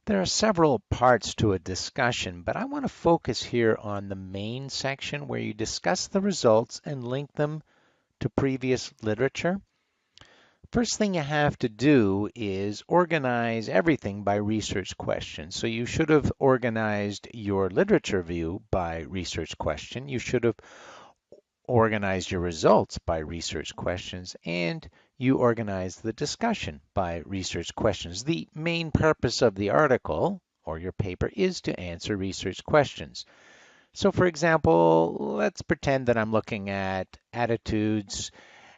There are several parts to a discussion, but I want to focus here on the main section where you discuss the results and link them to previous literature. First thing you have to do is organize everything by research question. So you should have organized your literature view by research question. You should have organized your results by research questions, and you organize the discussion by research questions. The main purpose of the article or your paper is to answer research questions. So for example, let's pretend that I'm looking at attitudes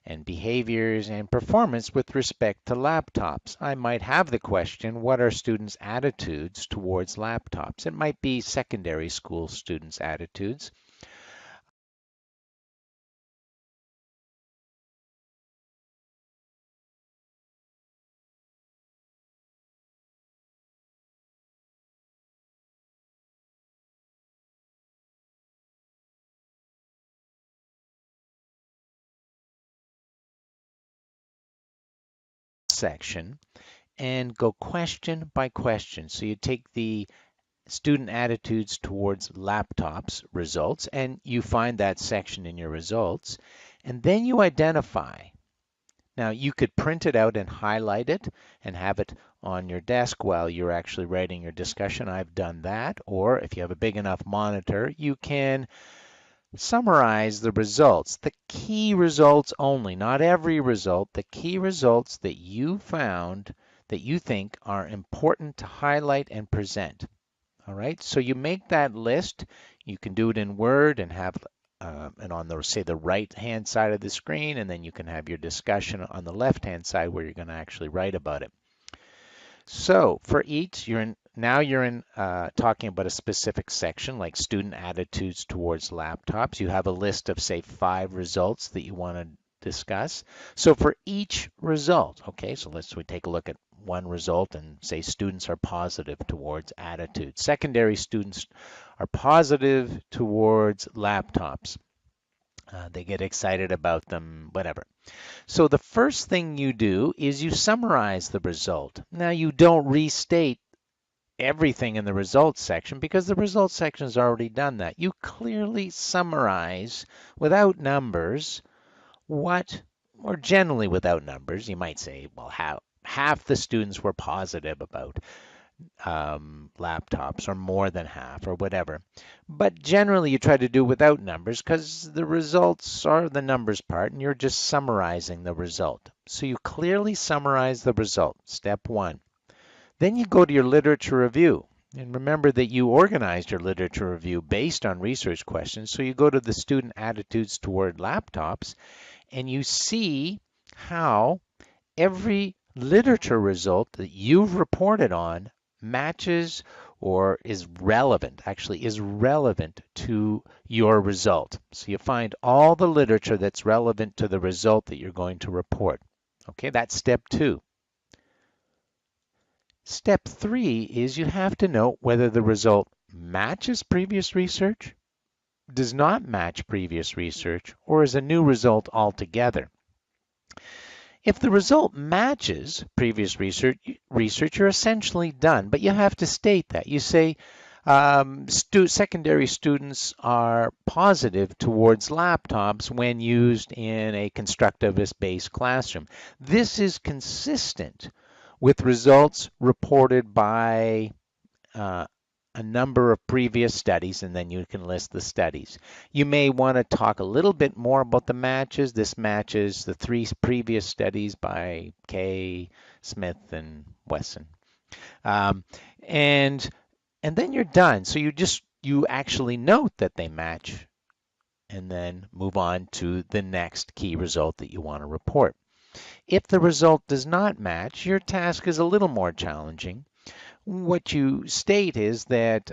and behaviors and performance with respect to laptops. I might have the question, what are students' attitudes towards laptops? It might be secondary school students' attitudes. Section and go question by question. So you take the student attitudes towards laptops results and you find that section in your results, and then you identify. Now you could print it out and highlight it and have it on your desk while you're actually writing your discussion. I've done that. Or if you have a big enough monitor, you can summarize the results, the key results only, not every result, the key results that you found that you think are important to highlight and present. All right, so you make that list. You can do it in Word and have and on the, say, the right-hand side of the screen, and then you can have your discussion on the left-hand side where you're going to actually write about it. So for each, now you're in talking about a specific section like student attitudes towards laptops. You have a list of, say, 5 results that you want to discuss. So for each result, okay, so we take a look at one result and say students are positive towards attitudes. Secondary students are positive towards laptops. They get excited about them, whatever. So the first thing you do is you summarize the result. Now you don't restate everything in the results section because the results section has already done that. You clearly summarize without numbers what, or generally without numbers, you might say, well, half the students were positive about laptops, or more than half, or whatever. But generally you try to do without numbers because the results are the numbers part and you're just summarizing the result. So you clearly summarize the result, step 1. Then you go to your literature review. And remember that you organized your literature review based on research questions. So you go to the student attitudes toward laptops and you see how every literature result that you've reported on matches or is relevant, actually is relevant to your result. So you find all the literature that's relevant to the result that you're going to report. Okay, that's step 2. Step 3 is you have to note whether the result matches previous research, does not match previous research, or is a new result altogether. If the result matches previous research, you're essentially done, but you have to state that. You say secondary students are positive towards laptops when used in a constructivist-based classroom. This is consistent with results reported by a number of previous studies, and then you can list the studies. You may want to talk a little bit more about the matches. This matches the 3 previous studies by Kay, Smith, and Wesson. And then you're done. So you actually note that they match and then move on to the next key result that you want to report. If the result does not match, your task is a little more challenging. What you state is that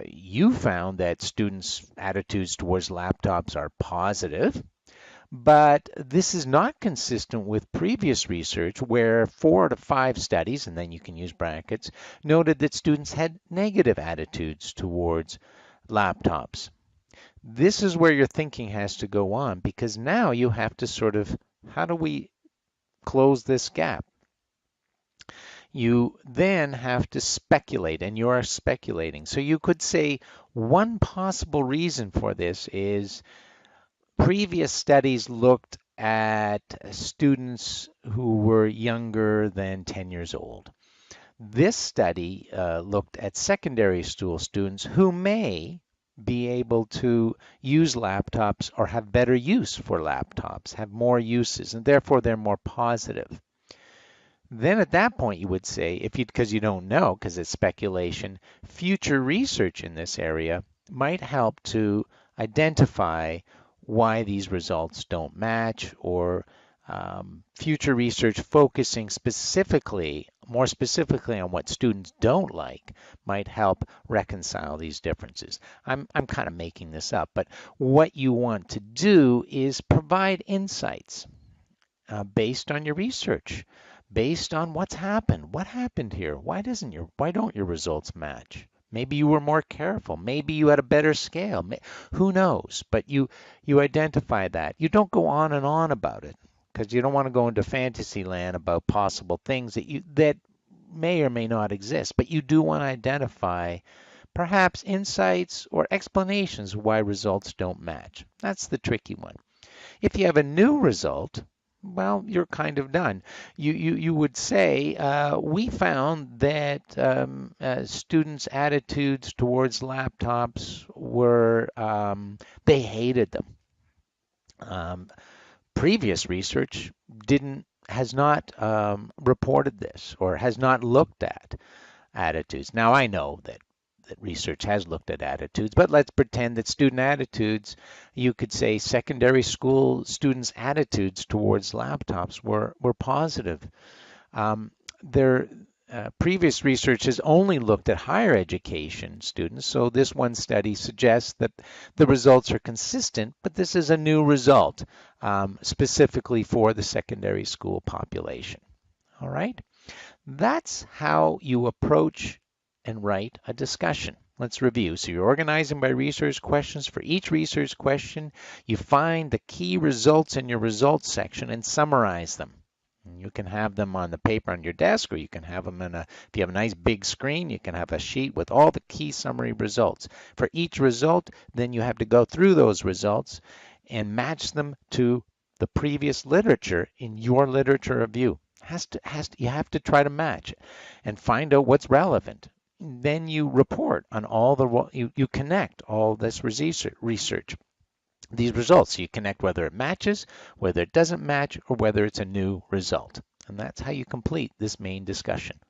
you found that students' attitudes towards laptops are positive, but this is not consistent with previous research where 4 to 5 studies, and then you can use brackets, noted that students had negative attitudes towards laptops. This is where your thinking has to go on because now you have to sort of, how do we close this gap? You then have to speculate, and you are speculating. So you could say one possible reason for this is previous studies looked at students who were younger than 10 years old. This study looked at secondary school students who may be able to use laptops or have better use for laptops, have more uses, and therefore they're more positive. Then at that point you would say, because you don't know, because it's speculation, future research in this area might help to identify why these results don't match, or future research focusing more specifically on what students don't like might help reconcile these differences. I'm kind of making this up, but what you want to do is provide insights based on your research, based on what's happened. What happened here? Why don't your results match? Maybe you were more careful. Maybe you had a better scale. Who knows? But you identify that. You don't go on and on about it, because you don't want to go into fantasy land about possible things that may or may not exist. But you do want to identify perhaps insights or explanations why results don't match. That's the tricky one. If you have a new result, well, you're kind of done. You would say, we found that students' attitudes towards laptops were, they hated them. Previous research has not reported this, or has not looked at attitudes. Now, I know that research has looked at attitudes, but let's pretend that student attitudes, you could say secondary school students' attitudes towards laptops were positive. Their previous research has only looked at higher education students, so this one study suggests that the results are consistent, but this is a new result specifically for the secondary school population. All right? That's how you approach and write a discussion. Let's review. So you're organizing by research questions. For each research question, you find the key results in your results section and summarize them. And you can have them on the paper on your desk, or you can have them if you have a nice big screen, you can have a sheet with all the key summary results. For each result, then you have to go through those results and match them to the previous literature in your literature review. You have to try to match and find out what's relevant. Then you report on you connect all this research, these results. You connect whether it matches, whether it doesn't match, or whether it's a new result. And that's how you complete this main discussion.